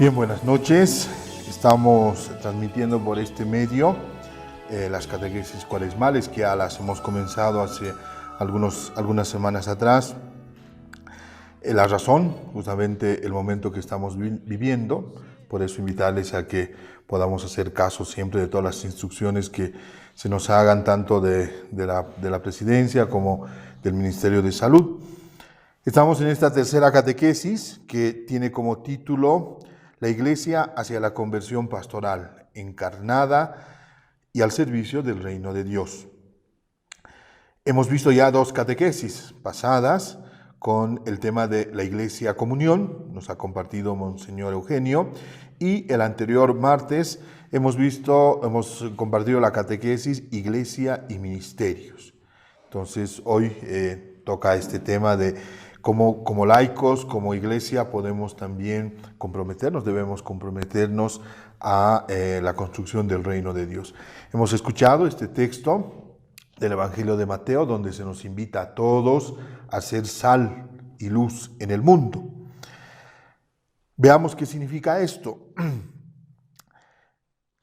Bien, buenas noches. Estamos transmitiendo por este medio las catequesis cuaresmales que ya las hemos comenzado hace algunas semanas atrás. La razón, justamente el momento que estamos viviendo, por eso invitarles a que podamos hacer caso siempre de todas las instrucciones que se nos hagan tanto de la Presidencia como del Ministerio de Salud. Estamos en esta tercera catequesis que tiene como título La Iglesia hacia la conversión pastoral, encarnada y al servicio del reino de Dios. Hemos visto ya dos catequesis pasadas con el tema de la Iglesia Comunión, nos ha compartido Monseñor Eugenio, y el anterior martes hemos compartido la catequesis Iglesia y Ministerios. Entonces hoy toca este tema de como laicos, como iglesia, podemos también debemos comprometernos a la construcción del reino de Dios. Hemos escuchado este texto del Evangelio de Mateo, donde se nos invita a todos a ser sal y luz en el mundo. Veamos qué significa esto.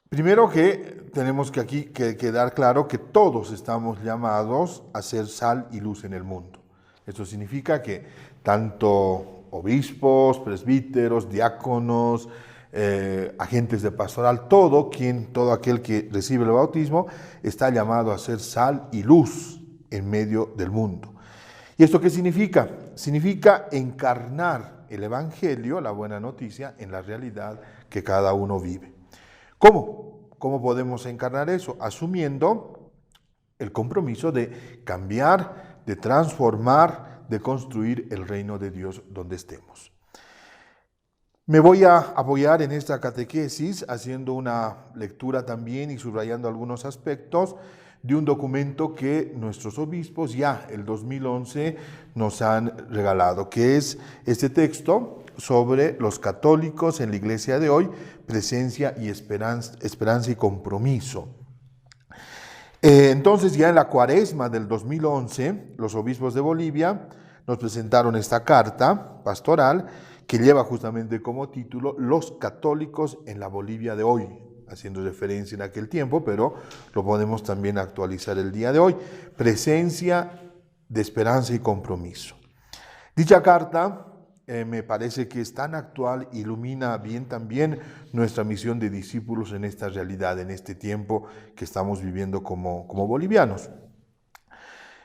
Primero que tenemos que aquí quedar claro que todos estamos llamados a ser sal y luz en el mundo. Esto significa que tanto obispos, presbíteros, diáconos, agentes de pastoral, todo aquel que recibe el bautismo está llamado a ser sal y luz en medio del mundo. ¿Y esto qué significa? Significa encarnar el Evangelio, la buena noticia, en la realidad que cada uno vive. ¿Cómo? ¿Cómo podemos encarnar eso? Asumiendo el compromiso de cambiar, de transformar, de construir el reino de Dios donde estemos. Me voy a apoyar en esta catequesis haciendo una lectura también y subrayando algunos aspectos de un documento que nuestros obispos ya el 2011 nos han regalado, que es este texto sobre los católicos en la iglesia de hoy, presencia y esperanza y compromiso. Entonces ya en la cuaresma del 2011, los obispos de Bolivia nos presentaron esta carta pastoral que lleva justamente como título Los católicos en la Bolivia de hoy, haciendo referencia en aquel tiempo, pero lo podemos también actualizar el día de hoy, presencia de esperanza y compromiso. Dicha carta me parece que es tan actual, ilumina bien también nuestra misión de discípulos en esta realidad, en este tiempo que estamos viviendo como bolivianos.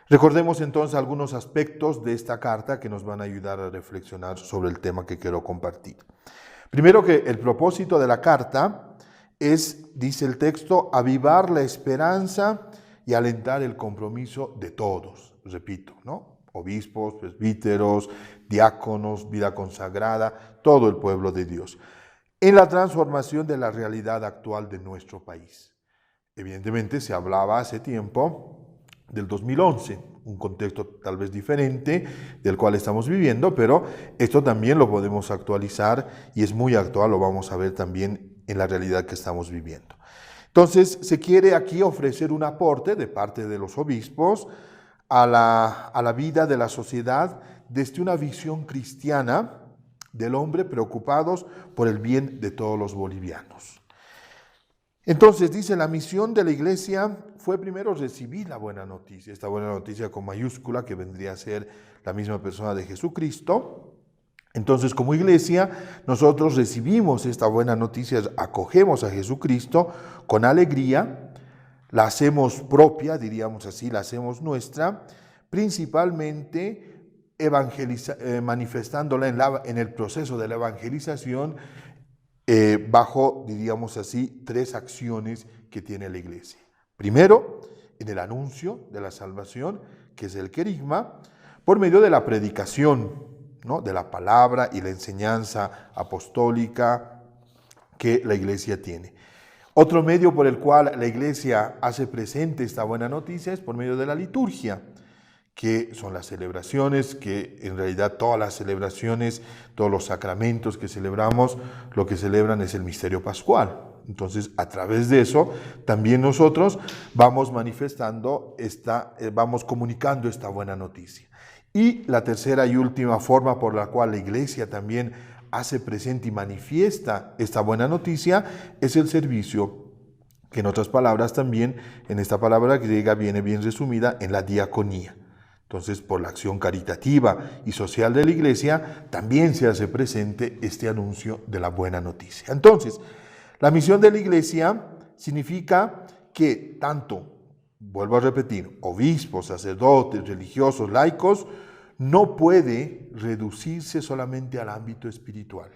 Recordemos entonces algunos aspectos de esta carta que nos van a ayudar a reflexionar sobre el tema que quiero compartir. Primero, que el propósito de la carta es, dice el texto, avivar la esperanza y alentar el compromiso de todos, repito, ¿no? Obispos, presbíteros, diáconos, vida consagrada, todo el pueblo de Dios, en la transformación de la realidad actual de nuestro país. Evidentemente se hablaba hace tiempo del 2011, un contexto tal vez diferente del cual estamos viviendo, pero esto también lo podemos actualizar y es muy actual, lo vamos a ver también en la realidad que estamos viviendo. Entonces se quiere aquí ofrecer un aporte de parte de los obispos a la vida de la sociedad desde una visión cristiana del hombre preocupados por el bien de todos los bolivianos. Entonces dice, la misión de la iglesia fue primero recibir la buena noticia, esta buena noticia con mayúscula que vendría a ser la misma persona de Jesucristo. Entonces, como iglesia, nosotros recibimos esta buena noticia, acogemos a Jesucristo con alegría, la hacemos propia, diríamos así, la hacemos principalmente manifestándola en el proceso de la evangelización bajo, diríamos así, tres acciones que tiene la iglesia. Primero, en el anuncio de la salvación, que es el querigma, por medio de la predicación, ¿no?, de la palabra y la enseñanza apostólica que la iglesia tiene. Otro medio por el cual la iglesia hace presente esta buena noticia es por medio de la liturgia, que son las celebraciones, que en realidad todas las celebraciones, todos los sacramentos que celebramos, lo que celebran es el misterio pascual. Entonces, a través de eso, también nosotros vamos vamos comunicando esta buena noticia. Y la tercera y última forma por la cual la iglesia también hace presente y manifiesta esta buena noticia es el servicio, que en otras palabras también, en esta palabra griega viene bien resumida en la diaconía. Entonces, por la acción caritativa y social de la iglesia, también se hace presente este anuncio de la buena noticia. Entonces, la misión de la iglesia significa que tanto, vuelvo a repetir, obispos, sacerdotes, religiosos, laicos, no puede reducirse solamente al ámbito espiritual.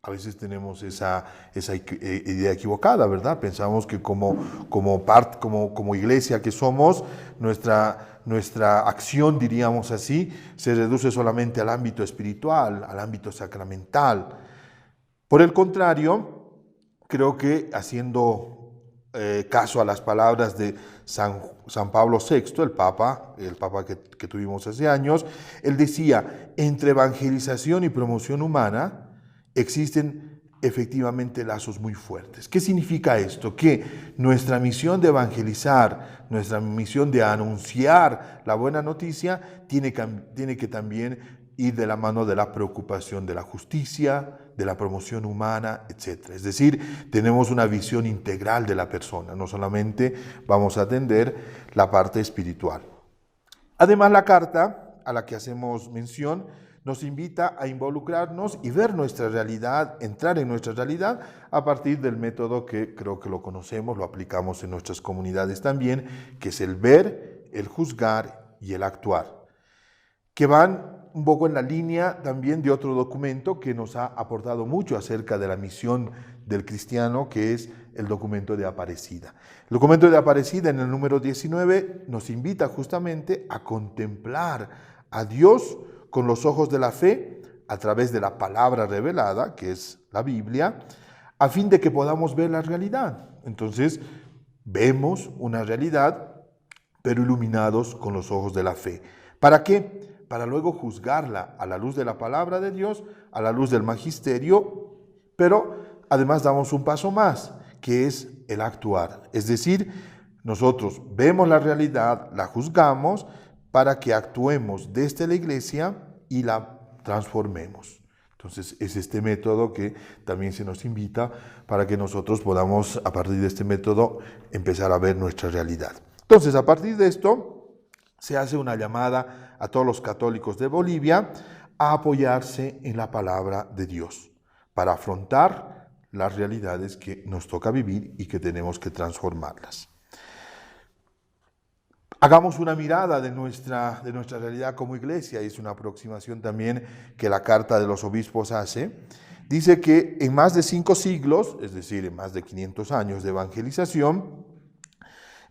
A veces tenemos esa idea equivocada, ¿verdad? Pensamos que como iglesia que somos, nuestra acción, diríamos así, se reduce solamente al ámbito espiritual, al ámbito sacramental. Por el contrario, creo que haciendo caso a las palabras de San Pablo VI, el Papa que tuvimos hace años, él decía, entre evangelización y promoción humana, existen efectivamente lazos muy fuertes. ¿Qué significa esto? Que nuestra misión de evangelizar, nuestra misión de anunciar la buena noticia, tiene que también ir de la mano de la preocupación de la justicia, de la promoción humana, etc. Es decir, tenemos una visión integral de la persona, no solamente vamos a atender la parte espiritual. Además, la carta a la que hacemos mención nos invita a involucrarnos y ver nuestra realidad, entrar en nuestra realidad a partir del método que creo que lo conocemos, lo aplicamos en nuestras comunidades también, que es el ver, el juzgar y el actuar, que van un poco en la línea también de otro documento que nos ha aportado mucho acerca de la misión del cristiano, que es el documento de Aparecida. El documento de Aparecida, en el número 19, nos invita justamente a contemplar a Dios con los ojos de la fe, a través de la palabra revelada, que es la Biblia, a fin de que podamos ver la realidad. Entonces, vemos una realidad, pero iluminados con los ojos de la fe. ¿Para qué? Para luego juzgarla a la luz de la palabra de Dios, a la luz del magisterio, pero además damos un paso más, que es el actuar. Es decir, nosotros vemos la realidad, la juzgamos, para que actuemos desde la iglesia y la transformemos. Entonces, es este método que también se nos invita para que nosotros podamos, a partir de este método, empezar a ver nuestra realidad. Entonces, a partir de esto, se hace una llamada a todos los católicos de Bolivia a apoyarse en la palabra de Dios para afrontar las realidades que nos toca vivir y que tenemos que transformarlas. Hagamos una mirada de nuestra realidad como iglesia, y es una aproximación también que la Carta de los Obispos hace. Dice que en más de 5 siglos, es decir, en más de 500 años de evangelización,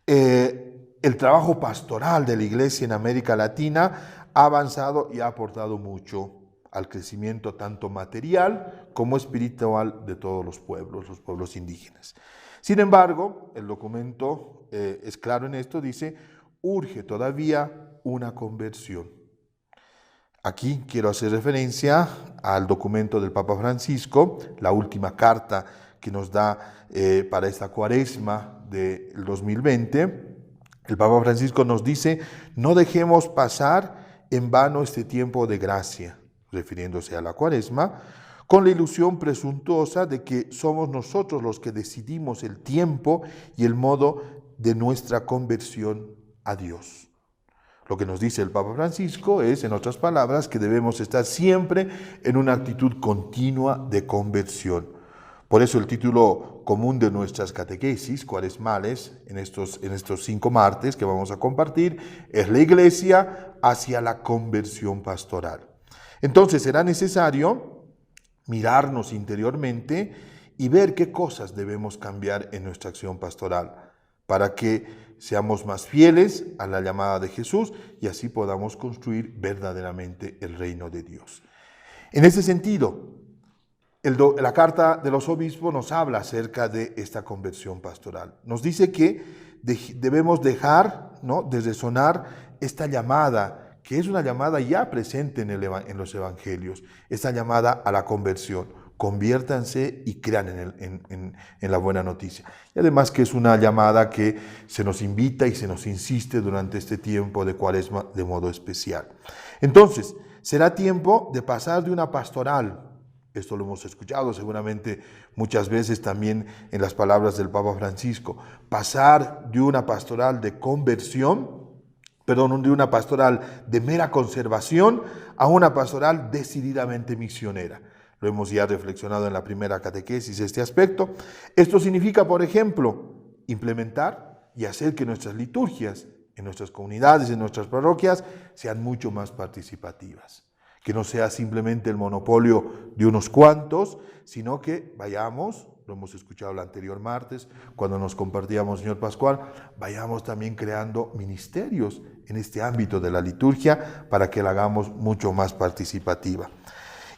el trabajo pastoral de la iglesia en América Latina ha avanzado y ha aportado mucho al crecimiento tanto material como espiritual de todos los pueblos indígenas. Sin embargo, el documento es claro en esto, dice, urge todavía una conversión. Aquí quiero hacer referencia al documento del Papa Francisco, la última carta que nos da para esta cuaresma del 2020. El Papa Francisco nos dice, no dejemos pasar en vano este tiempo de gracia, refiriéndose a la cuaresma, con la ilusión presuntuosa de que somos nosotros los que decidimos el tiempo y el modo de nuestra conversión a Dios. Lo que nos dice el Papa Francisco es, en otras palabras, que debemos estar siempre en una actitud continua de conversión. Por eso el título común de nuestras catequesis cuaresmales en estos 5 martes que vamos a compartir es la Iglesia hacia la conversión pastoral. Entonces será necesario mirarnos interiormente y ver qué cosas debemos cambiar en nuestra acción pastoral para que seamos más fieles a la llamada de Jesús y así podamos construir verdaderamente el reino de Dios. En ese sentido, la carta de los obispos nos habla acerca de esta conversión pastoral. Nos dice que debemos dejar, ¿no?, de resonar esta llamada, que es una llamada ya presente en los evangelios, esta llamada a la conversión. Conviértanse y crean en la buena noticia. Y además que es una llamada que se nos invita y se nos insiste durante este tiempo de cuaresma de modo especial. Entonces, será tiempo de pasar de una pastoral Esto lo hemos escuchado seguramente muchas veces también en las palabras del Papa Francisco. Pasar de una pastoral de conversión, de una pastoral de mera conservación a una pastoral decididamente misionera. Lo hemos ya reflexionado en la primera catequesis, este aspecto. Esto significa, por ejemplo, implementar y hacer que nuestras liturgias en nuestras comunidades, en nuestras parroquias, sean mucho más participativas. Que no sea simplemente el monopolio de unos cuantos, sino que vayamos, lo hemos escuchado el anterior martes, cuando nos compartíamos, señor Pascual, vayamos también creando ministerios en este ámbito de la liturgia para que la hagamos mucho más participativa.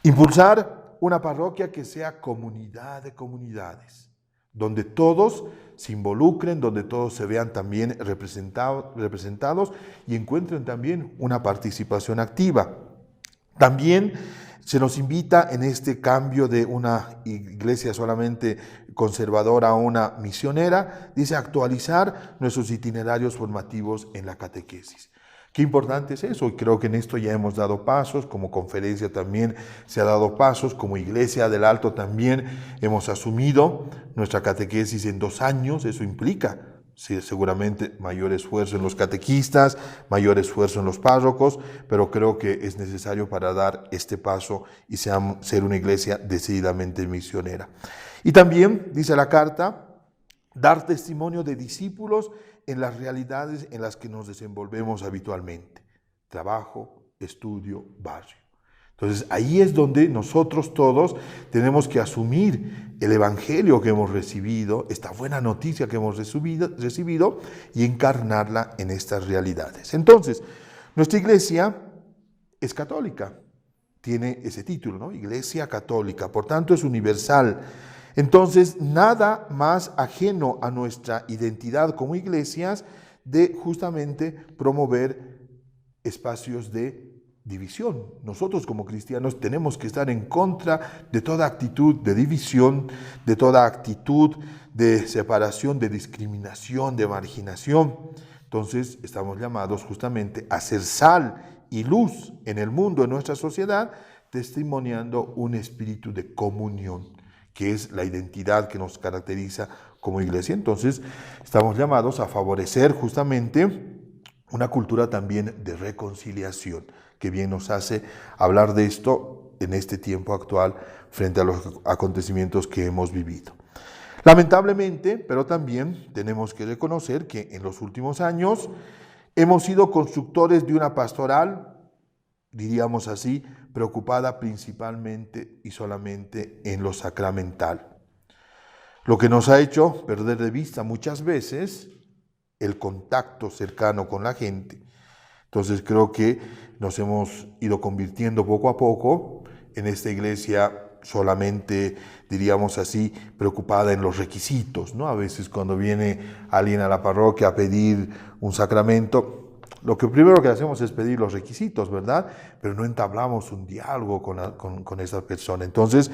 Impulsar una parroquia que sea comunidad de comunidades, donde todos se involucren, donde todos se vean también representados y encuentren también una participación activa. También se nos invita en este cambio de una iglesia solamente conservadora a una misionera, dice actualizar nuestros itinerarios formativos en la catequesis. Qué importante es eso, y creo que en esto ya hemos dado pasos, como conferencia también se ha dado pasos, como Iglesia del Alto también hemos asumido nuestra catequesis en 2 años, eso implica seguramente mayor esfuerzo en los catequistas, mayor esfuerzo en los párrocos, pero creo que es necesario para dar este paso y ser una iglesia decididamente misionera. Y también, dice la carta, dar testimonio de discípulos en las realidades en las que nos desenvolvemos habitualmente. Trabajo, estudio, barrio. Entonces ahí es donde nosotros todos tenemos que asumir el evangelio que hemos recibido, esta buena noticia que hemos recibido y encarnarla en estas realidades. Entonces, nuestra iglesia es católica, tiene ese título, ¿no? Iglesia católica, por tanto es universal. Entonces, nada más ajeno a nuestra identidad como iglesias de justamente promover espacios de división. Nosotros como cristianos tenemos que estar en contra de toda actitud de división, de toda actitud de separación, de discriminación, de marginación. Entonces, estamos llamados justamente a ser sal y luz en el mundo, en nuestra sociedad, testimoniando un espíritu de comunión, que es la identidad que nos caracteriza como iglesia. Entonces, estamos llamados a favorecer justamente una cultura también de reconciliación, que bien nos hace hablar de esto en este tiempo actual frente a los acontecimientos que hemos vivido. Lamentablemente, pero también tenemos que reconocer que en los últimos años hemos sido constructores de una pastoral, diríamos así, preocupada principalmente y solamente en lo sacramental. Lo que nos ha hecho perder de vista muchas veces el contacto cercano con la gente. Entonces creo que nos hemos ido convirtiendo poco a poco en esta iglesia solamente, diríamos así, preocupada en los requisitos, ¿no? A veces cuando viene alguien a la parroquia a pedir un sacramento, lo que primero que hacemos es pedir los requisitos, ¿verdad? Pero no entablamos un diálogo con esa persona. Entonces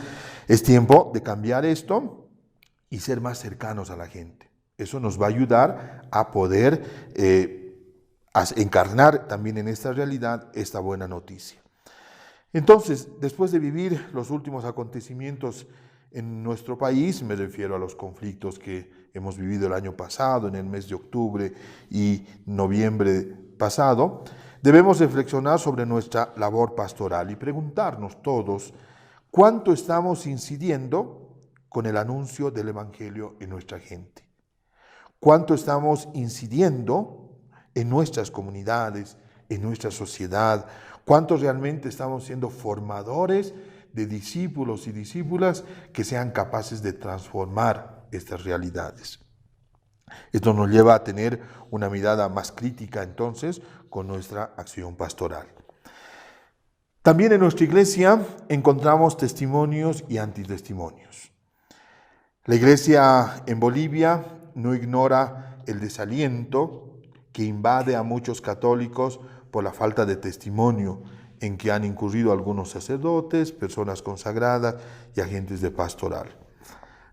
es tiempo de cambiar esto y ser más cercanos a la gente. Eso nos va a ayudar a poder a encarnar también en esta realidad esta buena noticia. Entonces, después de vivir los últimos acontecimientos en nuestro país, me refiero a los conflictos que hemos vivido el año pasado, en el mes de octubre y noviembre pasado, debemos reflexionar sobre nuestra labor pastoral y preguntarnos todos cuánto estamos incidiendo con el anuncio del Evangelio en nuestra gente. ¿Cuánto estamos incidiendo en nuestras comunidades, en nuestra sociedad? ¿Cuánto realmente estamos siendo formadores de discípulos y discípulas que sean capaces de transformar estas realidades? Esto nos lleva a tener una mirada más crítica entonces con nuestra acción pastoral. También en nuestra iglesia encontramos testimonios y antitestimonios. La iglesia en Bolivia no ignora el desaliento que invade a muchos católicos por la falta de testimonio en que han incurrido algunos sacerdotes, personas consagradas y agentes de pastoral.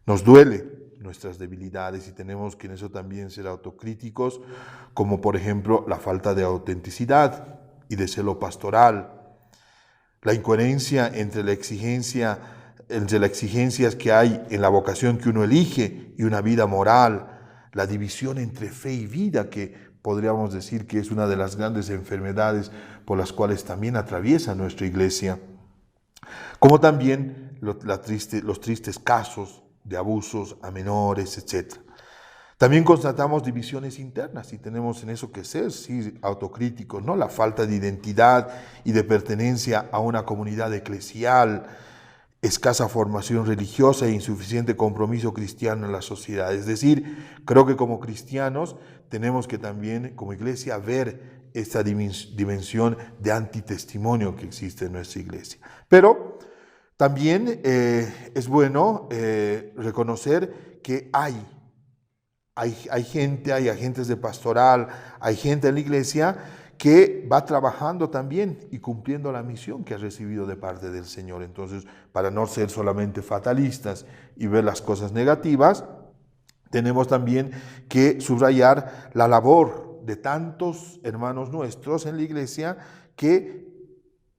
Nos duele nuestras debilidades y tenemos que en eso también ser autocríticos, como por ejemplo la falta de autenticidad y de celo pastoral, la incoherencia entre la exigencia entre las exigencias que hay en la vocación que uno elige y una vida moral, la división entre fe y vida, que podríamos decir que es una de las grandes enfermedades por las cuales también atraviesa nuestra iglesia, como también los tristes casos de abusos a menores, etc. También constatamos divisiones internas y tenemos en eso que ser, sí, autocríticos, ¿no? La falta de identidad y de pertenencia a una comunidad eclesial, escasa formación religiosa e insuficiente compromiso cristiano en la sociedad. Es decir, creo que como cristianos tenemos que también como iglesia ver esta dimensión de antitestimonio que existe en nuestra iglesia. Pero también es bueno reconocer que hay gente, hay agentes de pastoral, hay gente en la iglesia que va trabajando también y cumpliendo la misión que ha recibido de parte del Señor. Entonces, para no ser solamente fatalistas y ver las cosas negativas, tenemos también que subrayar la labor de tantos hermanos nuestros en la iglesia que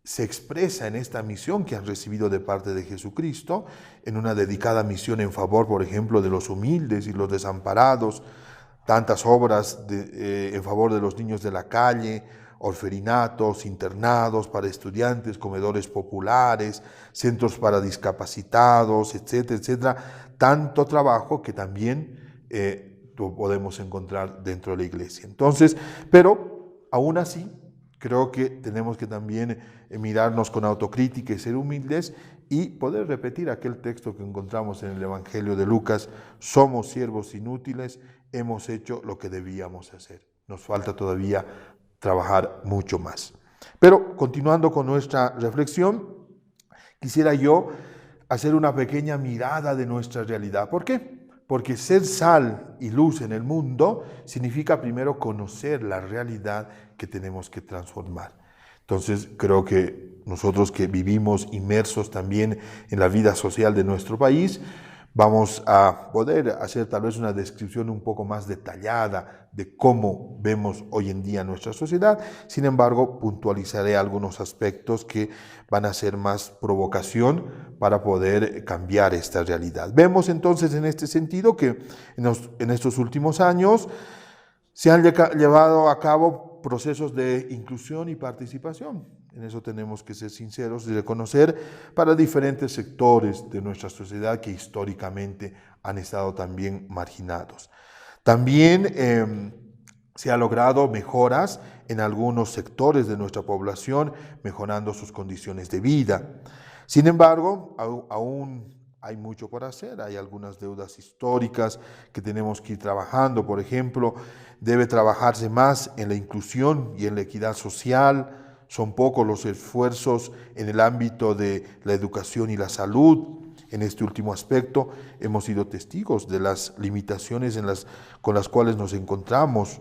se expresa en esta misión que han recibido de parte de Jesucristo, en una dedicada misión en favor, por ejemplo, de los humildes y los desamparados, tantas obras en favor de los niños de la calle, orferinatos, internados para estudiantes, comedores populares, centros para discapacitados, etcétera, etcétera. Tanto trabajo que también podemos encontrar dentro de la iglesia. Entonces, pero aún así, creo que tenemos que también mirarnos con autocrítica y ser humildes y poder repetir aquel texto que encontramos en el Evangelio de Lucas: somos siervos inútiles, hemos hecho lo que debíamos hacer. Nos falta todavía trabajar mucho más. Pero continuando con nuestra reflexión, quisiera yo hacer una pequeña mirada de nuestra realidad. ¿Por qué? Porque ser sal y luz en el mundo significa primero conocer la realidad que tenemos que transformar. Entonces creo que nosotros que vivimos inmersos también en la vida social de nuestro país, vamos a poder hacer tal vez una descripción un poco más detallada de cómo vemos hoy en día nuestra sociedad. Sin embargo, puntualizaré algunos aspectos que van a ser más provocación para poder cambiar esta realidad. Vemos entonces en este sentido que en estos últimos años se han llevado a cabo procesos de inclusión y participación. En eso tenemos que ser sinceros y reconocer para diferentes sectores de nuestra sociedad que históricamente han estado también marginados. También se han logrado mejoras en algunos sectores de nuestra población, mejorando sus condiciones de vida. Sin embargo, aún hay mucho por hacer, hay algunas deudas históricas que tenemos que ir trabajando. Por ejemplo, debe trabajarse más en la inclusión y en la equidad social. Son pocos los esfuerzos en el ámbito de la educación y la salud. En este último aspecto hemos sido testigos de las limitaciones con las cuales nos encontramos,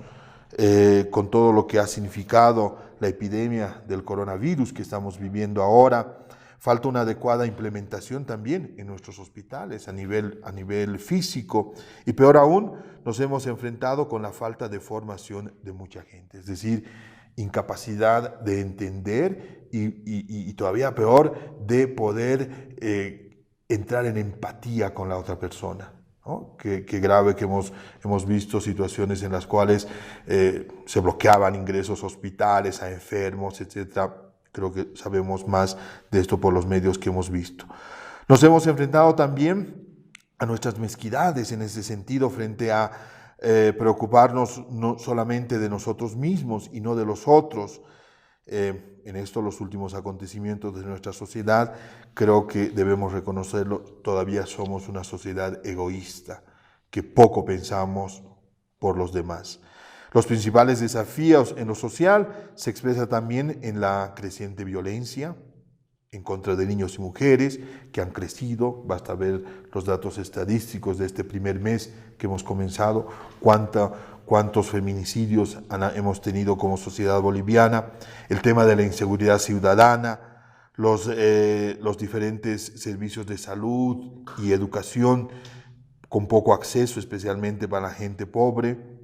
con todo lo que ha significado la epidemia del coronavirus que estamos viviendo ahora. Falta una adecuada implementación también en nuestros hospitales a nivel físico, y peor aún, nos hemos enfrentado con la falta de formación de mucha gente, es decir, incapacidad de entender y todavía peor, de poder entrar en empatía con la otra persona, ¿no? Qué grave que hemos visto situaciones en las cuales se bloqueaban ingresos a hospitales, a enfermos, etcétera. Creo que sabemos más de esto por los medios que hemos visto. Nos hemos enfrentado también a nuestras mezquindades en ese sentido, frente a preocuparnos no solamente de nosotros mismos y no de los otros. En esto, los últimos acontecimientos de nuestra sociedad, creo que debemos reconocerlo, todavía somos una sociedad egoísta, que poco pensamos por los demás. Los principales desafíos en lo social se expresan también en la creciente violencia en contra de niños y mujeres que han crecido. Basta ver los datos estadísticos de este primer mes que hemos comenzado, cuántos feminicidios hemos tenido como sociedad boliviana, el tema de la inseguridad ciudadana, los diferentes servicios de salud y educación con poco acceso, especialmente para la gente pobre.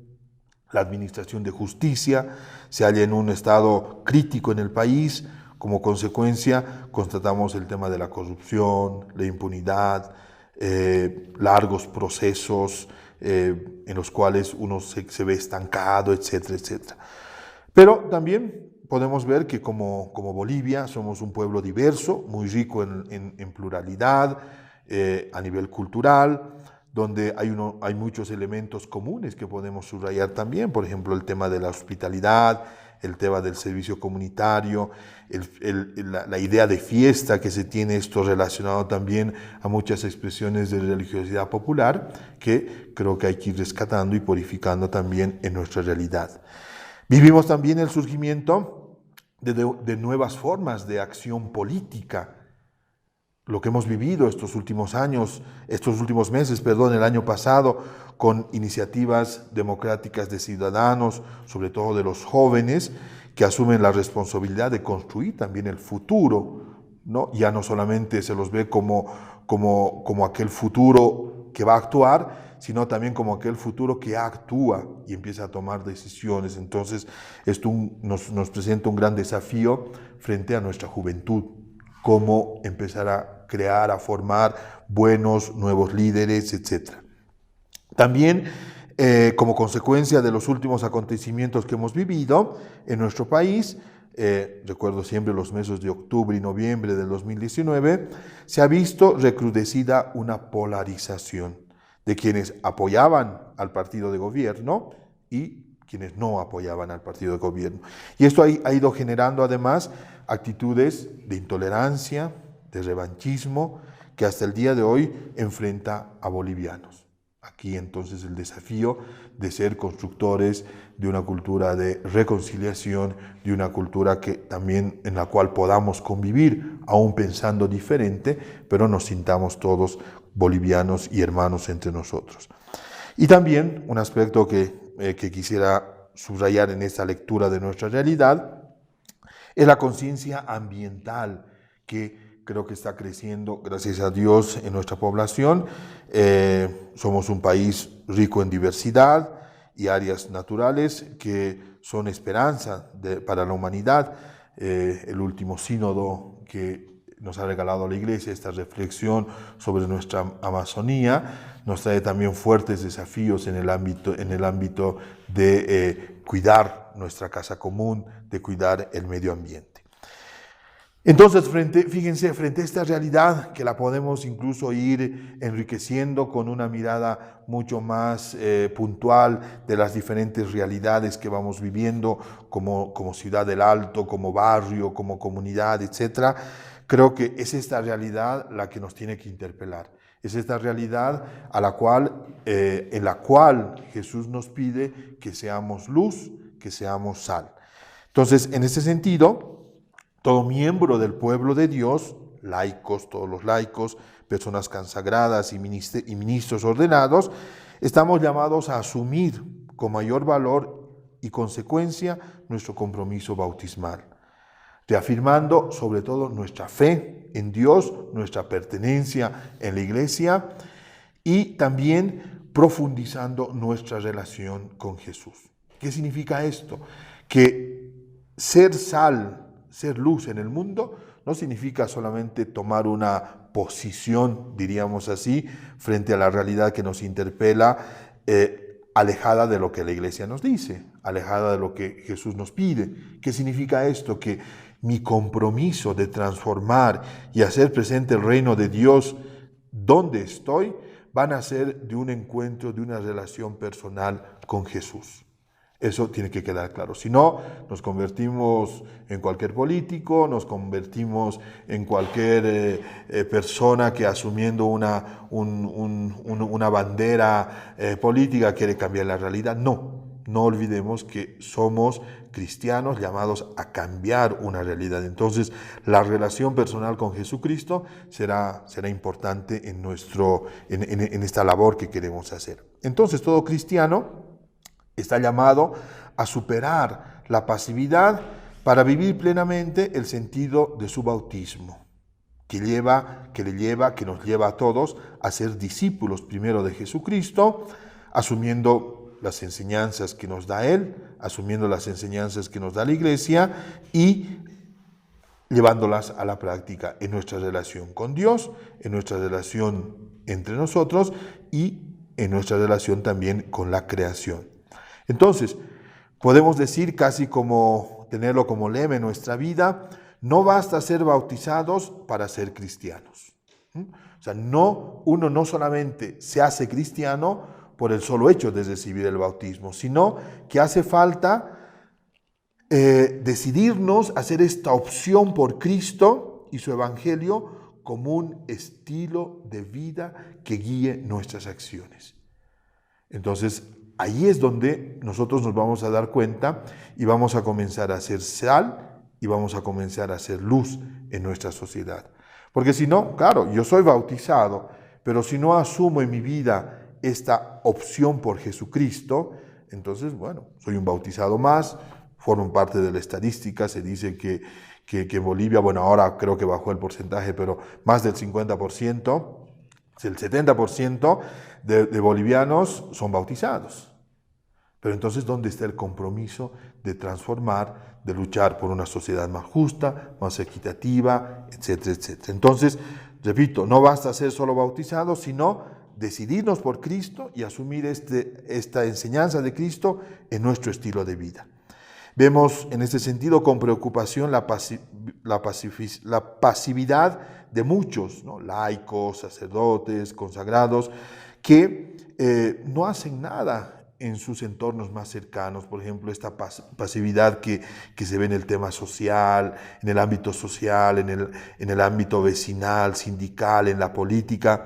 La administración de justicia se halla en un estado crítico en el país, Como consecuencia, constatamos el tema de la corrupción, la impunidad, largos procesos en los cuales uno se ve estancado, etcétera, etcétera. Pero también podemos ver que como Bolivia somos un pueblo diverso, muy rico en pluralidad, a nivel cultural, donde hay muchos elementos comunes que podemos subrayar también, por ejemplo, el tema de la hospitalidad, el tema del servicio comunitario, la idea de fiesta que se tiene, esto relacionado también a muchas expresiones de religiosidad popular, que creo que hay que ir rescatando y purificando también en nuestra realidad. Vivimos también el surgimiento de nuevas formas de acción política. Lo que hemos vivido estos últimos meses, el año pasado, con iniciativas democráticas de ciudadanos, sobre todo de los jóvenes, que asumen la responsabilidad de construir también el futuro, ¿no? Ya no solamente se los ve como aquel futuro que va a actuar, sino también como aquel futuro que actúa y empieza a tomar decisiones. Entonces, esto nos presenta un gran desafío frente a nuestra juventud, cómo empezar a crear, a formar buenos, nuevos líderes, etc. También, como consecuencia de los últimos acontecimientos que hemos vivido en nuestro país, recuerdo siempre los meses de octubre y noviembre del 2019, se ha visto recrudecida una polarización de quienes apoyaban al partido de gobierno y quienes no apoyaban al partido de gobierno. Y esto ha ido generando además actitudes de intolerancia, de revanchismo, que hasta el día de hoy enfrenta a bolivianos. Aquí entonces el desafío de ser constructores de una cultura de reconciliación, de una cultura que también en la cual podamos convivir, aún pensando diferente, pero nos sintamos todos bolivianos y hermanos entre nosotros. Y también un aspecto que quisiera subrayar en esta lectura de nuestra realidad es la conciencia ambiental que creo que está creciendo, gracias a Dios, en nuestra población. Somos un país rico en diversidad y áreas naturales que son esperanza para la humanidad. El último sínodo que nos ha regalado la Iglesia, esta reflexión sobre nuestra Amazonía, nos trae también fuertes desafíos en el ámbito de cuidar nuestra casa común, de cuidar el medio ambiente. Entonces, fíjense, frente a esta realidad que la podemos incluso ir enriqueciendo con una mirada mucho más puntual de las diferentes realidades que vamos viviendo como Ciudad del Alto, como barrio, como comunidad, etc. Creo que es esta realidad la que nos tiene que interpelar. Es esta realidad en la cual Jesús nos pide que seamos luz, que seamos sal. Entonces, en ese sentido, todo miembro del pueblo de Dios, laicos, todos los laicos, personas consagradas y ministros ordenados, estamos llamados a asumir con mayor valor y consecuencia nuestro compromiso bautismal, reafirmando sobre todo nuestra fe en Dios, nuestra pertenencia en la Iglesia y también profundizando nuestra relación con Jesús. ¿Qué significa esto? Que ser sal, ser luz en el mundo, no significa solamente tomar una posición, diríamos así, frente a la realidad que nos interpela, alejada de lo que la Iglesia nos dice, alejada de lo que Jesús nos pide. ¿Qué significa esto? Que mi compromiso de transformar y hacer presente el reino de Dios donde estoy, van a ser de un encuentro, de una relación personal con Jesús. Eso tiene que quedar claro. Si no, nos convertimos en cualquier político, nos convertimos en cualquier persona que asumiendo una bandera política quiere cambiar la realidad. No olvidemos que somos cristianos llamados a cambiar una realidad. Entonces, la relación personal con Jesucristo será importante en esta labor que queremos hacer. Entonces, todo cristiano está llamado a superar la pasividad para vivir plenamente el sentido de su bautismo, que nos lleva a todos a ser discípulos primero de Jesucristo, asumiendo las enseñanzas que nos da Él, asumiendo las enseñanzas que nos da la Iglesia y llevándolas a la práctica en nuestra relación con Dios, en nuestra relación entre nosotros y en nuestra relación también con la creación. Entonces, podemos decir casi como tenerlo como lema en nuestra vida, no basta ser bautizados para ser cristianos. O sea, uno no solamente se hace cristiano por el solo hecho de recibir el bautismo, sino que hace falta decidirnos a hacer esta opción por Cristo y su Evangelio como un estilo de vida que guíe nuestras acciones. Entonces, ahí es donde nosotros nos vamos a dar cuenta y vamos a comenzar a hacer sal y vamos a comenzar a hacer luz en nuestra sociedad. Porque si no, claro, yo soy bautizado, pero si no asumo en mi vida esta opción por Jesucristo, entonces, bueno, soy un bautizado más, formo parte de la estadística, se dice que en Bolivia, bueno, ahora creo que bajó el porcentaje, pero más del 50%, el 70% de bolivianos son bautizados. Pero entonces, ¿dónde está el compromiso de transformar, de luchar por una sociedad más justa, más equitativa, etcétera, etcétera? Entonces, repito, no basta ser solo bautizados, sino decidirnos por Cristo y asumir esta enseñanza de Cristo en nuestro estilo de vida. Vemos en este sentido con preocupación la pasividad de muchos, ¿no? Laicos, sacerdotes, consagrados, que no hacen nada en sus entornos más cercanos. Por ejemplo, esta pasividad que se ve en el tema social, en el ámbito social, en el ámbito vecinal, sindical, en la política.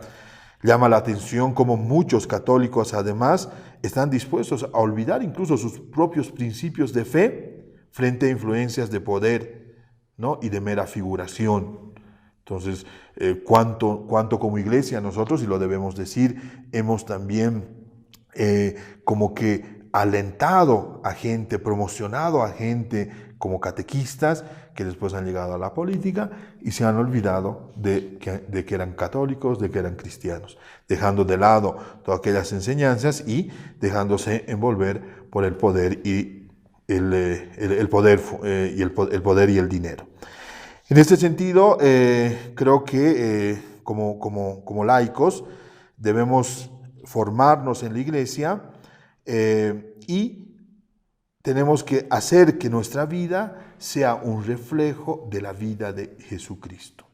Llama la atención cómo muchos católicos además están dispuestos a olvidar incluso sus propios principios de fe frente a influencias de poder, ¿no? Y de mera figuración. Entonces, cuánto como iglesia nosotros, y lo debemos decir, hemos también como que alentado a gente, promocionado a gente como catequistas que después han llegado a la política y se han olvidado de que eran católicos, de que eran cristianos, dejando de lado todas aquellas enseñanzas y dejándose envolver por el poder y el poder y el dinero. En este sentido, creo que como laicos debemos formarnos en la iglesia y tenemos que hacer que nuestra vida sea un reflejo de la vida de Jesucristo.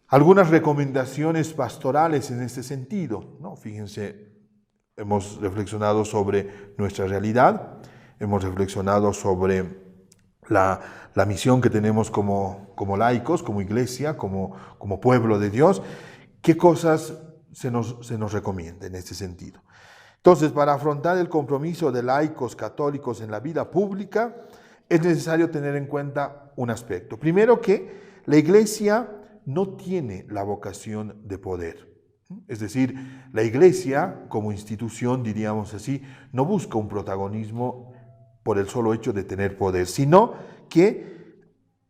Algunas recomendaciones pastorales en este sentido, ¿no? Fíjense, hemos reflexionado sobre nuestra realidad, hemos reflexionado sobre la misión que tenemos como laicos, como iglesia, como pueblo de Dios. ¿Qué cosas se nos recomienda en este sentido? Entonces, para afrontar el compromiso de laicos católicos en la vida pública, es necesario tener en cuenta un aspecto. Primero, que la iglesia no tiene la vocación de poder. Es decir, la iglesia como institución, diríamos así, no busca un protagonismo por el solo hecho de tener poder, sino que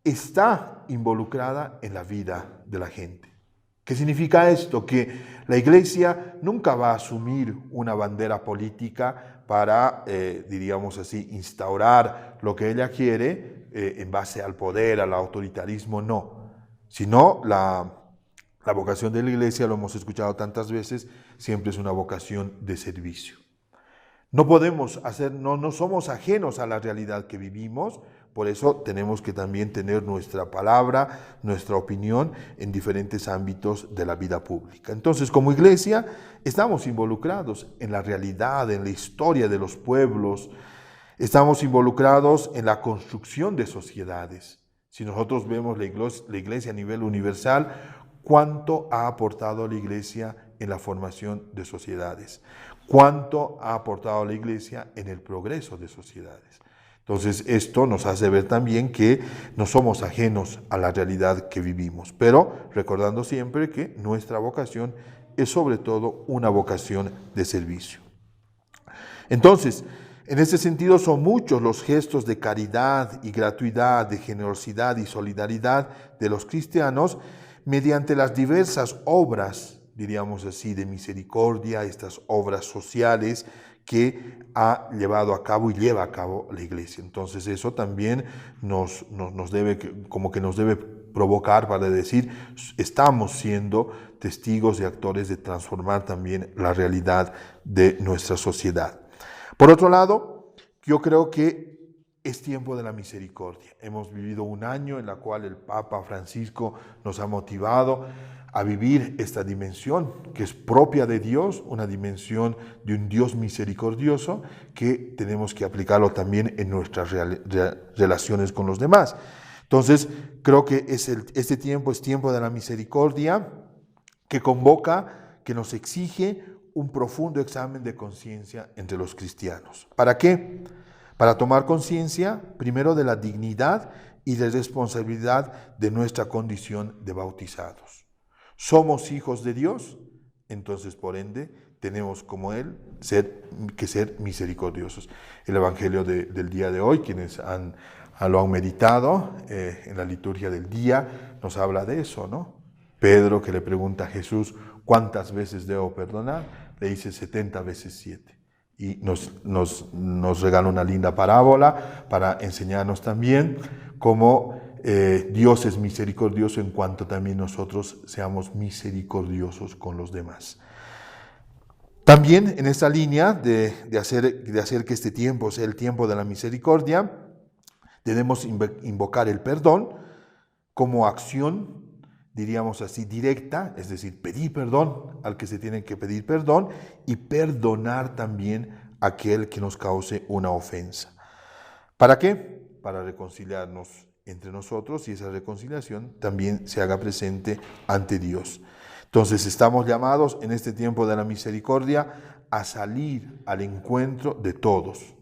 está involucrada en la vida de la gente. ¿Qué significa esto? Que la iglesia nunca va a asumir una bandera política para, diríamos así, instaurar lo que ella quiere en base al poder, al autoritarismo, no. Sino la vocación de la iglesia, lo hemos escuchado tantas veces, siempre es una vocación de servicio. No podemos no somos ajenos a la realidad que vivimos, por eso tenemos que también tener nuestra palabra, nuestra opinión en diferentes ámbitos de la vida pública. Entonces, como iglesia, estamos involucrados en la realidad, en la historia de los pueblos, estamos involucrados en la construcción de sociedades. Si nosotros vemos la iglesia a nivel universal, ¿cuánto ha aportado la iglesia en la formación de sociedades? ¿Cuánto ha aportado la iglesia en el progreso de sociedades? Entonces, esto nos hace ver también que no somos ajenos a la realidad que vivimos, pero recordando siempre que nuestra vocación es sobre todo una vocación de servicio. Entonces, en este sentido son muchos los gestos de caridad y gratuidad, de generosidad y solidaridad de los cristianos mediante las diversas obras, diríamos así, de misericordia, estas obras sociales que ha llevado a cabo y lleva a cabo la iglesia. Entonces eso también nos debe provocar para decir, estamos siendo testigos y actores de transformar también la realidad de nuestra sociedad. Por otro lado, yo creo que es tiempo de la misericordia. Hemos vivido un año en el cual el Papa Francisco nos ha motivado a vivir esta dimensión que es propia de Dios, una dimensión de un Dios misericordioso que tenemos que aplicarlo también en nuestras relaciones con los demás. Entonces, creo que este tiempo es tiempo de la misericordia que convoca, que nos exige un profundo examen de conciencia entre los cristianos. ¿Para qué? Para tomar conciencia primero de la dignidad y de responsabilidad de nuestra condición de bautizados. Somos hijos de Dios, entonces por ende tenemos como Él que ser misericordiosos. El Evangelio del día de hoy, quienes lo han meditado en la liturgia del día, nos habla de eso, ¿no? Pedro, que le pregunta a Jesús, ¿cuántas veces debo perdonar? Le dice 70 veces 7. Y nos regala una linda parábola para enseñarnos también cómo Dios es misericordioso en cuanto también nosotros seamos misericordiosos con los demás. También en esta línea de hacer que este tiempo sea el tiempo de la misericordia, debemos invocar el perdón como acción, diríamos así, directa, es decir, pedir perdón al que se tiene que pedir perdón y perdonar también a aquel que nos cause una ofensa. ¿Para qué? Para reconciliarnos entre nosotros y esa reconciliación también se haga presente ante Dios. Entonces estamos llamados en este tiempo de la misericordia a salir al encuentro de todos.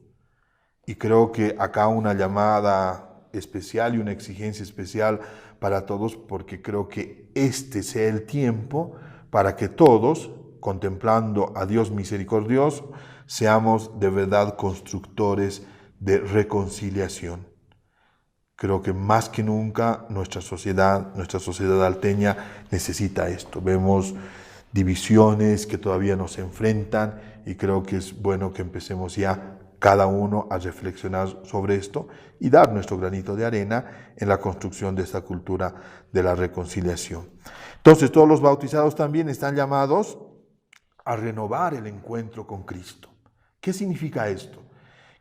Y creo que acá una llamada especial y una exigencia especial para todos, porque creo que este sea el tiempo para que todos, contemplando a Dios misericordioso, seamos de verdad constructores de reconciliación. Creo que más que nunca nuestra sociedad alteña necesita esto. Vemos divisiones que todavía nos enfrentan y creo que es bueno que empecemos ya cada uno a reflexionar sobre esto y dar nuestro granito de arena en la construcción de esta cultura de la reconciliación. Entonces, todos los bautizados también están llamados a renovar el encuentro con Cristo. ¿Qué significa esto?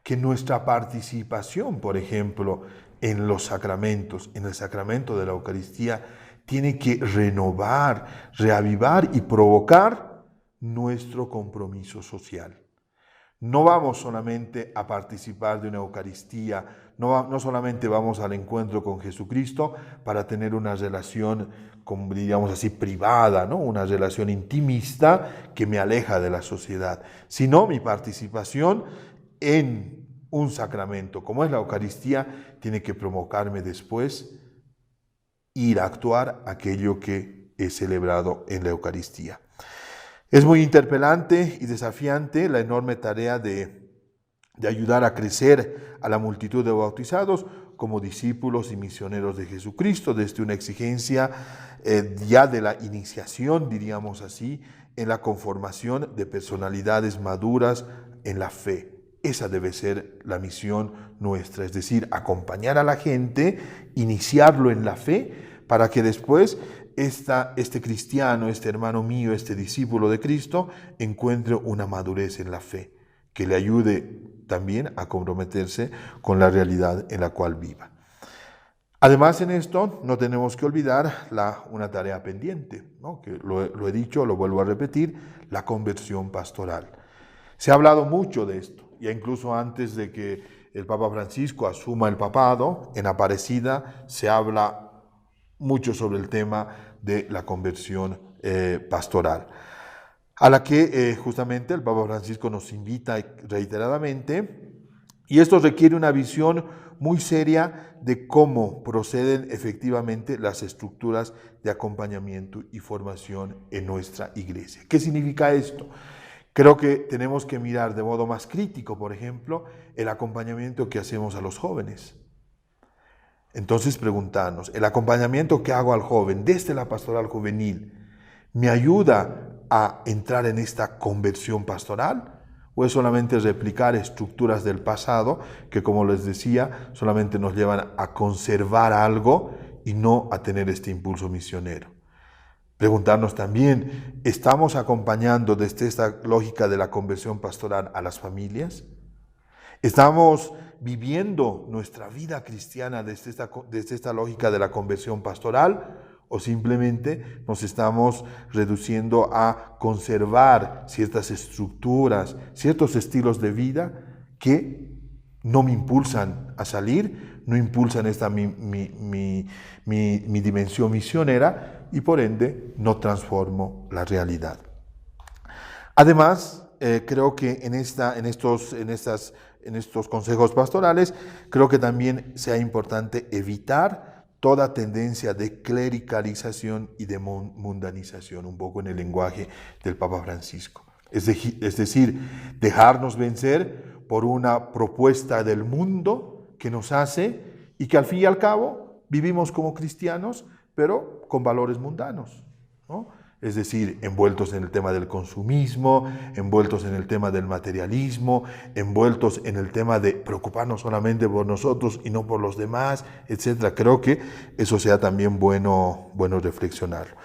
Que nuestra participación, por ejemplo, en los sacramentos, en el sacramento de la Eucaristía, tiene que renovar, reavivar y provocar nuestro compromiso social. No vamos solamente a participar de una Eucaristía, no solamente vamos al encuentro con Jesucristo para tener una relación, como diríamos así, privada, ¿no? Una relación intimista que me aleja de la sociedad, sino mi participación en un sacramento como es la Eucaristía tiene que provocarme después ir a actuar aquello que he celebrado en la Eucaristía. Es muy interpelante y desafiante la enorme tarea de ayudar a crecer a la multitud de bautizados como discípulos y misioneros de Jesucristo, desde una exigencia ya de la iniciación, diríamos así, en la conformación de personalidades maduras en la fe. Esa debe ser la misión nuestra, es decir, acompañar a la gente, iniciarlo en la fe, para que después este cristiano, este hermano mío, este discípulo de Cristo, encuentre una madurez en la fe, que le ayude también a comprometerse con la realidad en la cual viva. Además, en esto no tenemos que olvidar una tarea pendiente, ¿no? Que lo he dicho, lo vuelvo a repetir, la conversión pastoral. Se ha hablado mucho de esto, ya incluso antes de que el Papa Francisco asuma el papado, en Aparecida se habla mucho sobre el tema de la conversión pastoral, a la que justamente el Papa Francisco nos invita reiteradamente, y esto requiere una visión muy seria de cómo proceden efectivamente las estructuras de acompañamiento y formación en nuestra iglesia. ¿Qué significa esto? Creo que tenemos que mirar de modo más crítico, por ejemplo, el acompañamiento que hacemos a los jóvenes. Entonces preguntarnos, ¿el acompañamiento que hago al joven desde la pastoral juvenil me ayuda a entrar en esta conversión pastoral? ¿O es solamente replicar estructuras del pasado que, como les decía, solamente nos llevan a conservar algo y no a tener este impulso misionero? Preguntarnos también, ¿estamos acompañando desde esta lógica de la conversión pastoral a las familias? ¿Estamos viviendo nuestra vida cristiana desde esta lógica de la conversión pastoral? ¿O simplemente nos estamos reduciendo a conservar ciertas estructuras, ciertos estilos de vida que no me impulsan a salir, no impulsan mi dimensión misionera y por ende no transformo la realidad? Además, creo que en estos consejos pastorales, creo que también sea importante evitar toda tendencia de clericalización y de mundanización, un poco en el lenguaje del Papa Francisco. Es decir, dejarnos vencer por una propuesta del mundo que nos hace y que al fin y al cabo vivimos como cristianos, pero con valores mundanos, ¿no? Es decir, envueltos en el tema del consumismo, envueltos en el tema del materialismo, envueltos en el tema de preocuparnos solamente por nosotros y no por los demás, etc. Creo que eso sea también bueno reflexionarlo.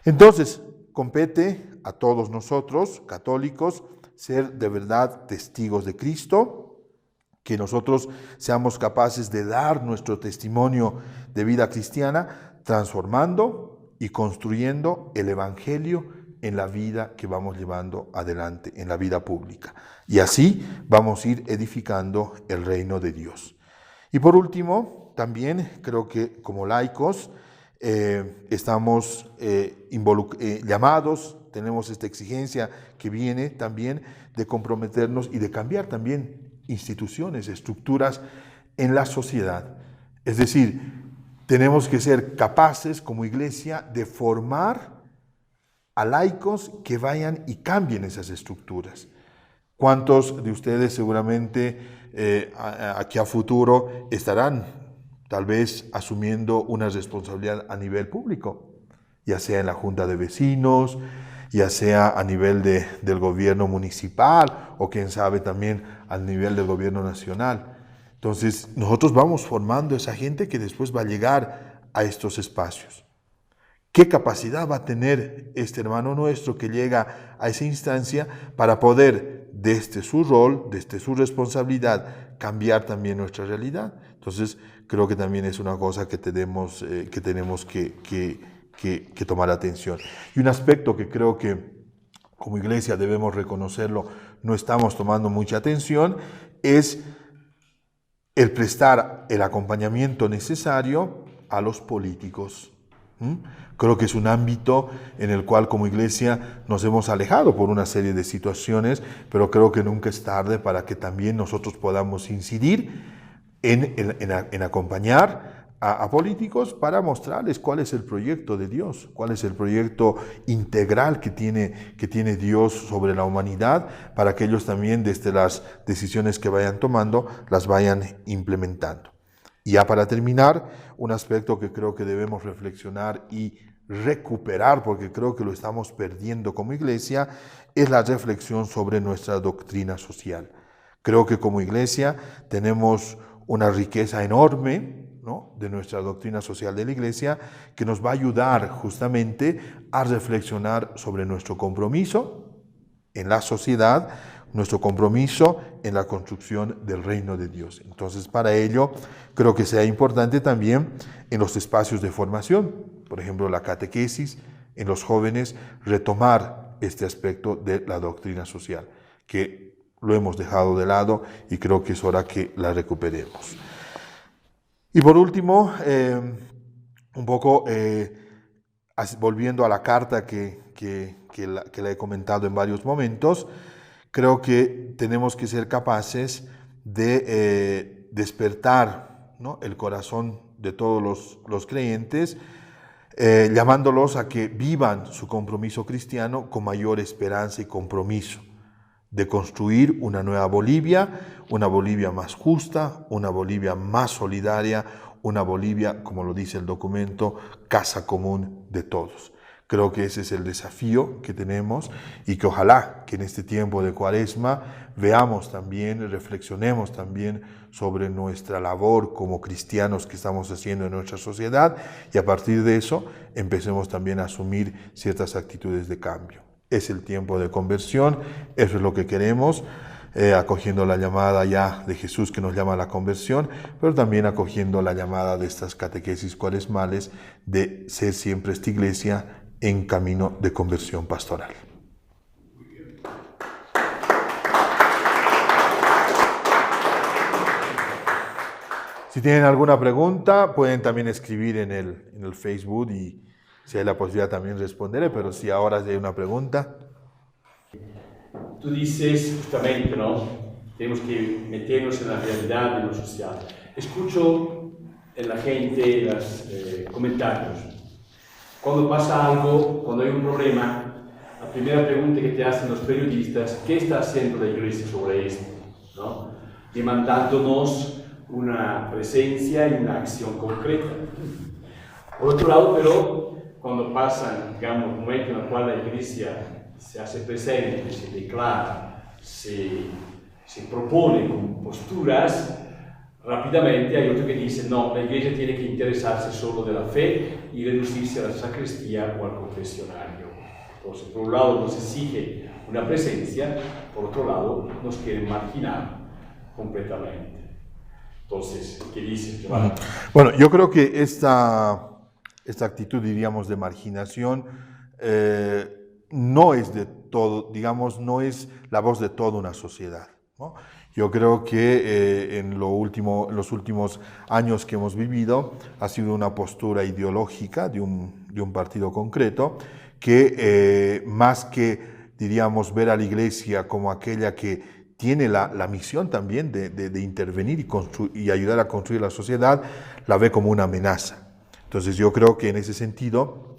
Entonces, compete a todos nosotros, católicos, ser de verdad testigos de Cristo, que nosotros seamos capaces de dar nuestro testimonio de vida cristiana, transformando y construyendo el Evangelio en la vida que vamos llevando adelante, en la vida pública. Y así vamos a ir edificando el reino de Dios. Y por último, también creo que como laicos estamos llamados, tenemos esta exigencia que viene también de comprometernos y de cambiar también instituciones, estructuras en la sociedad. Es decir, tenemos que ser capaces como iglesia de formar a laicos que vayan y cambien esas estructuras. ¿Cuántos de ustedes seguramente aquí a futuro estarán tal vez asumiendo una responsabilidad a nivel público? Ya sea en la Junta de Vecinos, ya sea a nivel del gobierno municipal o quién sabe también al nivel del gobierno nacional. Entonces, nosotros vamos formando esa gente que después va a llegar a estos espacios. ¿Qué capacidad va a tener este hermano nuestro que llega a esa instancia para poder, desde su rol, desde su responsabilidad, cambiar también nuestra realidad? Entonces, creo que también es una cosa que tenemos que tomar atención. Y un aspecto que creo que como iglesia debemos reconocerlo, no estamos tomando mucha atención, es el prestar el acompañamiento necesario a los políticos. Creo que es un ámbito en el cual como iglesia nos hemos alejado por una serie de situaciones, pero creo que nunca es tarde para que también nosotros podamos incidir en acompañar a políticos para mostrarles cuál es el proyecto de Dios, cuál es el proyecto integral que tiene Dios sobre la humanidad, para que ellos también desde las decisiones que vayan tomando las vayan implementando. Y ya para terminar, un aspecto que creo que debemos reflexionar y recuperar, porque creo que lo estamos perdiendo como iglesia, es la reflexión sobre nuestra doctrina social. Creo que como iglesia tenemos una riqueza enorme, ¿no?, de nuestra doctrina social de la iglesia, que nos va a ayudar justamente a reflexionar sobre nuestro compromiso en la sociedad, nuestro compromiso en la construcción del reino de Dios. Entonces, para ello, creo que sea importante también en los espacios de formación, por ejemplo, la catequesis, en los jóvenes, retomar este aspecto de la doctrina social, que lo hemos dejado de lado y creo que es hora que la recuperemos. Y por último, un poco volviendo a la carta que la he comentado en varios momentos, creo que tenemos que ser capaces de despertar, ¿no?, el corazón de todos los creyentes, llamándolos a que vivan su compromiso cristiano con mayor esperanza y compromiso de construir una nueva Bolivia, una Bolivia más justa, una Bolivia más solidaria, una Bolivia, como lo dice el documento, casa común de todos. Creo que ese es el desafío que tenemos y que ojalá que en este tiempo de Cuaresma veamos también, reflexionemos también sobre nuestra labor como cristianos que estamos haciendo en nuestra sociedad y a partir de eso empecemos también a asumir ciertas actitudes de cambio. Es el tiempo de conversión, eso es lo que queremos, acogiendo la llamada ya de Jesús que nos llama a la conversión, pero también acogiendo la llamada de estas catequesis cuaresmales de ser siempre esta iglesia en camino de conversión pastoral. Si tienen alguna pregunta, pueden también escribir en el Facebook y si hay la posibilidad también responderé, pero si ahora hay una pregunta. Tú dices justamente, ¿no? Tenemos que meternos en la realidad de lo social. Escucho en la gente los comentarios. Cuando pasa algo, cuando hay un problema, la primera pregunta que te hacen los periodistas, ¿qué está haciendo la Iglesia sobre esto? ¿No? Demandándonos una presencia y una acción concreta. Por otro lado, pero, cuando pasan, digamos, momentos en los cuales la Iglesia se hace presente, se declara, se propone con posturas, rápidamente hay otro que dice, no, la Iglesia tiene que interesarse solo de la fe y reducirse a la sacristía o al confesionario. Entonces, por un lado nos exige una presencia, por otro lado nos quieren marginar completamente. Entonces, ¿qué dice Giovanni? Bueno, yo creo que esta actitud, diríamos, de marginación no es de todo, digamos, no es la voz de toda una sociedad, ¿no? Yo creo que en los últimos años que hemos vivido ha sido una postura ideológica de un partido concreto que más que, diríamos, ver a la Iglesia como aquella que tiene la misión también de intervenir y ayudar a construir la sociedad, la ve como una amenaza. Entonces yo creo que en ese sentido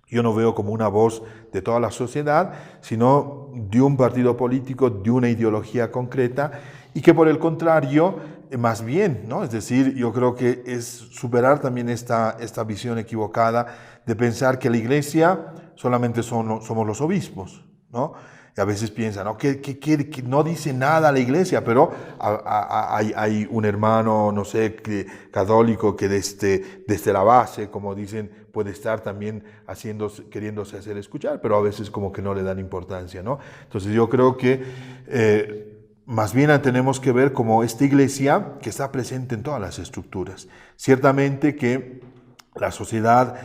yo no veo como una voz de toda la sociedad, sino de un partido político, de una ideología concreta, y que por el contrario, más bien, ¿no? Es decir, yo creo que es superar también esta visión equivocada de pensar que la Iglesia solamente somos los obispos, ¿no? Y a veces piensan, ¿no? Que no dice nada la Iglesia, pero hay un hermano, no sé, católico que desde la base, como dicen, puede estar también queriéndose hacer escuchar, pero a veces como que no le dan importancia, ¿no? Entonces yo creo que más bien tenemos que ver como esta Iglesia que está presente en todas las estructuras. Ciertamente que la sociedad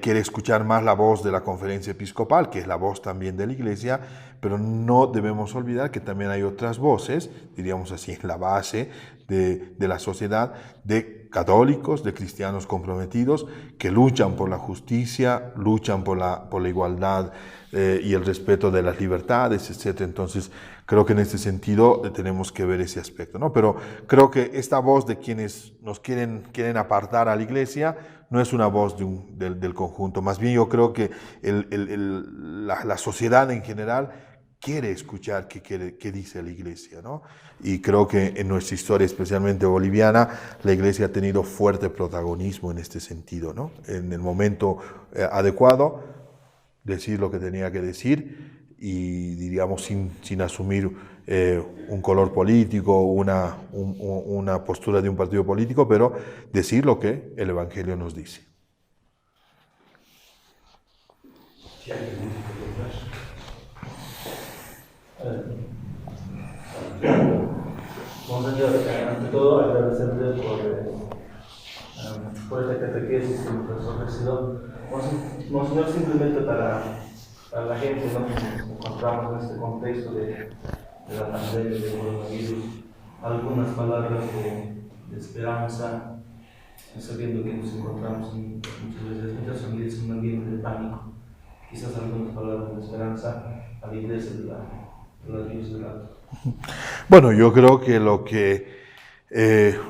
quiere escuchar más la voz de la conferencia episcopal, que es la voz también de la Iglesia, pero no debemos olvidar que también hay otras voces, diríamos así, en la base de la sociedad, de católicos, de cristianos comprometidos, que luchan por la justicia, luchan por la igualdad y el respeto de las libertades, etc. Entonces, creo que en este sentido tenemos que ver ese aspecto, ¿no? Pero creo que esta voz de quienes nos quieren apartar a la Iglesia no es una voz del conjunto. Más bien yo creo que la sociedad en general quiere escuchar qué dice la Iglesia, ¿no? Y creo que en nuestra historia, especialmente boliviana, la Iglesia ha tenido fuerte protagonismo en este sentido, ¿no? En el momento adecuado, decir lo que tenía que decir y, diríamos, sin asumir un color político, una postura de un partido político, pero decir lo que el Evangelio nos dice. Monseñor, ante todo agradecerle por esta catequesis que nos ha ofrecido. Monseñor, simplemente para la gente, ¿no?, que nos encontramos en este contexto de la pandemia del coronavirus, algunas palabras de esperanza, sabiendo que nos encontramos muchas veces en un ambiente de pánico. Quizás algunas palabras de esperanza a la Iglesia de la Dios del Alto. Bueno, yo creo que lo que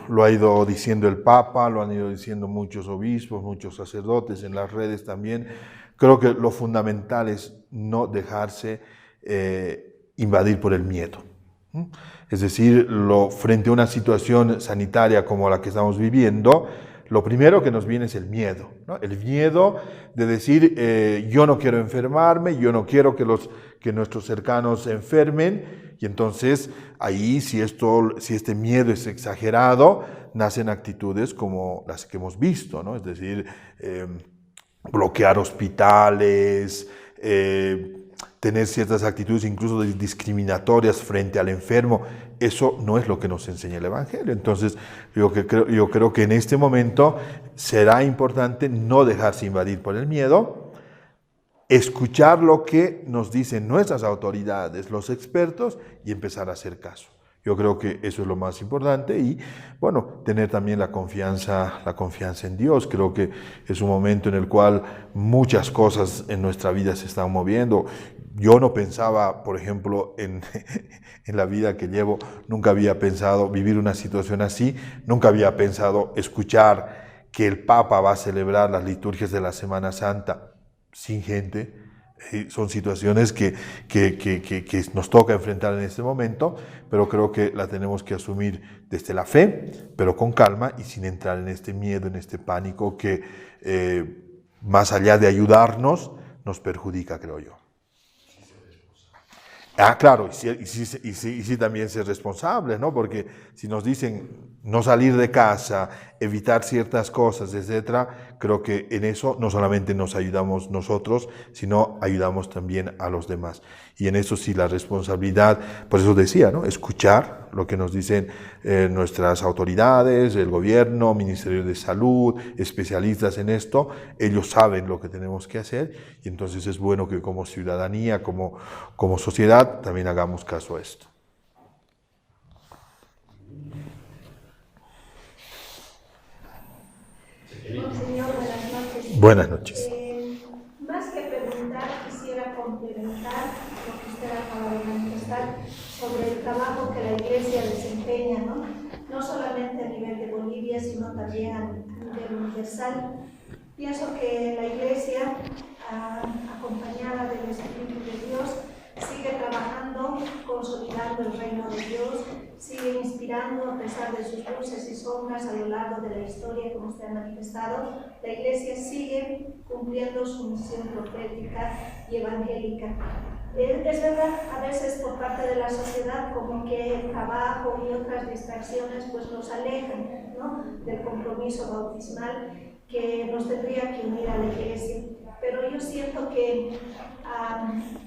lo ha ido diciendo el Papa, lo han ido diciendo muchos obispos, muchos sacerdotes en las redes también. Creo que lo fundamental es no dejarse invadir por el miedo. Es decir, frente a una situación sanitaria como la que estamos viviendo, lo primero que nos viene es el miedo, ¿no? El miedo de decir, yo no quiero enfermarme, yo no quiero que nuestros cercanos se enfermen, y entonces ahí si este miedo es exagerado, nacen actitudes como las que hemos visto, ¿no? Es decir, bloquear hospitales, tener ciertas actitudes incluso discriminatorias frente al enfermo. Eso no es lo que nos enseña el Evangelio. Entonces, yo creo que en este momento será importante no dejarse invadir por el miedo, escuchar lo que nos dicen nuestras autoridades, los expertos, y empezar a hacer caso. Yo creo que eso es lo más importante y, bueno, tener también la confianza en Dios. Creo que es un momento en el cual muchas cosas en nuestra vida se están moviendo. Yo no pensaba, por ejemplo, en la vida que llevo, nunca había pensado vivir una situación así, nunca había pensado escuchar que el Papa va a celebrar las liturgias de la Semana Santa sin gente. Son situaciones que nos toca enfrentar en este momento, pero creo que la tenemos que asumir desde la fe, pero con calma y sin entrar en este miedo, en este pánico que más allá de ayudarnos, nos perjudica, creo yo. Claro, y sí también ser responsables, ¿no? Porque si nos dicen no salir de casa, evitar ciertas cosas, etcétera, creo que en eso no solamente nos ayudamos nosotros, sino ayudamos también a los demás. Y en eso sí la responsabilidad, por eso decía, ¿no? Escuchar lo que nos dicen nuestras autoridades, el gobierno, Ministerio de Salud, especialistas en esto, ellos saben lo que tenemos que hacer y entonces es bueno que como ciudadanía, como sociedad, también hagamos caso a esto. Monseñor, buenas noches. Buenas noches. Más que preguntar, quisiera complementar lo que usted acaba de manifestar sobre el trabajo que la Iglesia desempeña, no solamente a nivel de Bolivia, sino también a nivel universal. Pienso que la Iglesia, acompañada del Espíritu de Dios, sigue trabajando, consolidando el reino de Dios, sigue inspirando a pesar de sus luces y sombras a lo largo de la historia, como usted ha manifestado. La Iglesia sigue cumpliendo su misión profética y evangélica. Es verdad, a veces por parte de la sociedad, como que el trabajo y otras distracciones pues nos alejan, ¿no?, del compromiso bautismal que nos tendría que unir a la Iglesia. Pero yo siento que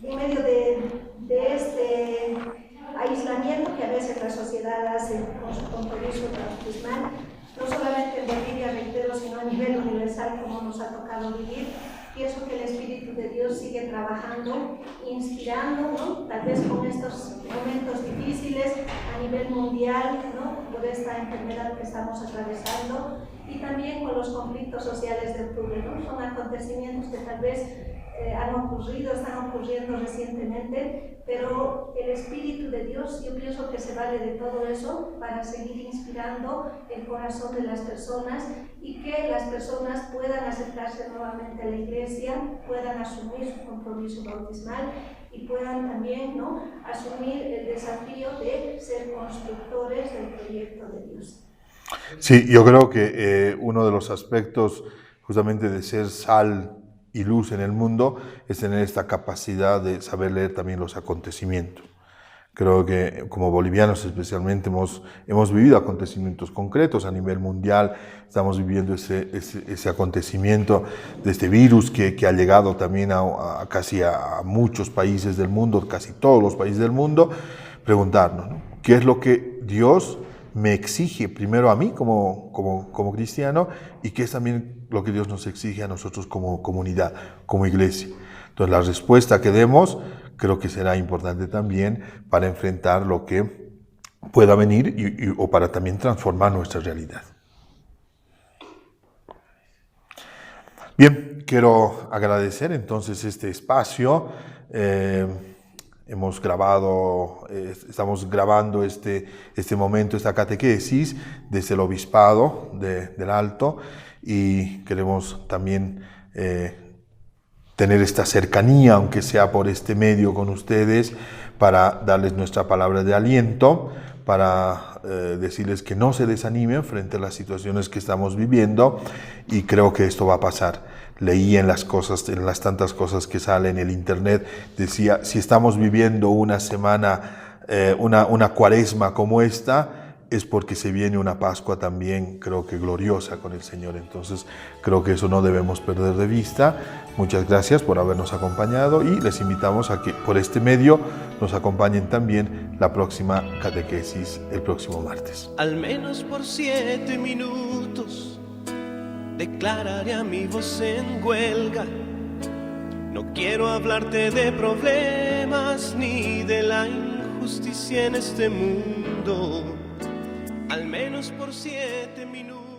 en medio de este aislamiento que a veces la sociedad hace con su compromiso bautismal, no solamente en Bolivia, reitero, sino a nivel universal, como nos ha tocado vivir, pienso que el Espíritu de Dios sigue trabajando, inspirando, ¿no?, tal vez con estos momentos difíciles a nivel mundial, ¿no?, por esta enfermedad que estamos atravesando, y también con los conflictos sociales de octubre, ¿no? Son acontecimientos que tal vez están ocurriendo recientemente, pero el Espíritu de Dios, yo pienso que se vale de todo eso para seguir inspirando el corazón de las personas y que las personas puedan acercarse nuevamente a la Iglesia, puedan asumir su compromiso bautismal y puedan también, ¿no?, asumir el desafío de ser constructores del proyecto de Dios. Sí, yo creo que uno de los aspectos justamente de ser sal y luz en el mundo es tener esta capacidad de saber leer también los acontecimientos. Creo que como bolivianos especialmente hemos vivido acontecimientos concretos a nivel mundial, estamos viviendo ese acontecimiento de este virus que ha llegado también casi a muchos países del mundo, casi todos los países del mundo, preguntarnos, ¿no?, ¿qué es lo que Dios me exige primero a mí como cristiano y qué es también lo que Dios nos exige a nosotros como comunidad, como iglesia? Entonces la respuesta que demos creo que será importante también para enfrentar lo que pueda venir o para también transformar nuestra realidad. Bien, quiero agradecer entonces este espacio. Estamos grabando este momento, esta catequesis desde el Obispado del Alto y queremos también tener esta cercanía, aunque sea por este medio con ustedes, para darles nuestra palabra de aliento, para decirles que no se desanimen frente a las situaciones que estamos viviendo, y creo que esto va a pasar. Leí en las tantas cosas que salen en el internet, decía, si estamos viviendo una semana, una cuaresma como esta, es porque se viene una Pascua también, creo que gloriosa con el Señor. Entonces creo que eso no debemos perder de vista. Muchas gracias por habernos acompañado, y les invitamos a que por este medio nos acompañen también la próxima catequesis el próximo martes. Al menos por 7 minutos declararé a mi voz en huelga. No quiero hablarte de problemas ni de la injusticia en este mundo. Al menos por 7 minutos.